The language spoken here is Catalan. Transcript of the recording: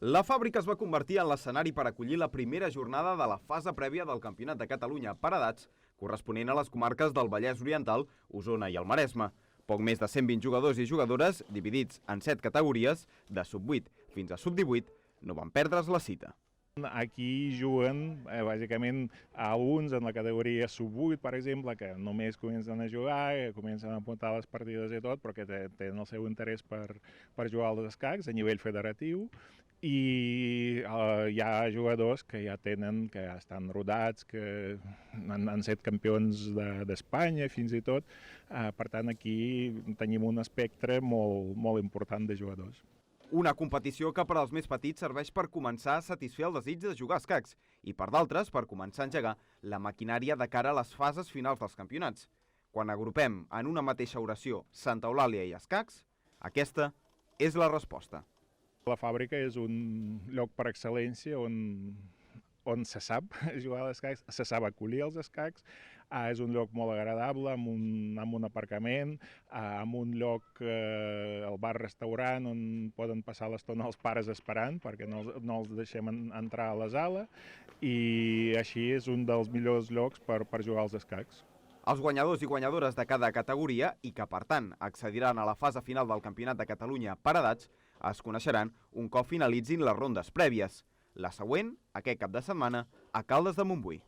La fàbrica es va convertir en l'escenari per acollir la primera jornada de la fase prèvia del Campionat de Catalunya per edats, corresponent a les comarques del Vallès Oriental, Osona i el Maresme. Poc més de 120 jugadors i jugadores, dividits en 7 categories, de sub-8 fins a sub-18, no van perdre's la cita. Aquí juguen bàsicament alguns en la categoria sub-8, per exemple, que només comencen a jugar, comencen a apuntar les partides i tot, perquè tenen el seu interès per jugar als escacs a nivell federatiu, i hi ha jugadors que ja tenen, que ja estan rodats, que han set campions d'Espanya fins i tot. Per tant, aquí tenim un espectre molt important de jugadors. Una competició que per als més petits serveix per començar a satisfer el desig de jugar a escacs i per d'altres per començar a engegar la maquinària de cara a les fases finals dels campionats. Quan agrupem en una mateixa oració Santa Eulàlia i escacs, aquesta és la resposta. La fàbrica és un lloc per excel·lència on se sap jugar a l'escacs, se sap acollir els escacs, és un lloc molt agradable, amb un aparcament, amb un lloc, el bar-restaurant, on poden passar l'estona els pares esperant, perquè no els deixem entrar a la sala, i així és un dels millors llocs per jugar als escacs. Els guanyadors i guanyadores de cada categoria i que, per tant, accediran a la fase final del Campionat de Catalunya per edats es coneixeran un cop finalitzin les rondes prèvies. La següent, aquest cap de setmana, a Caldes de Montbui.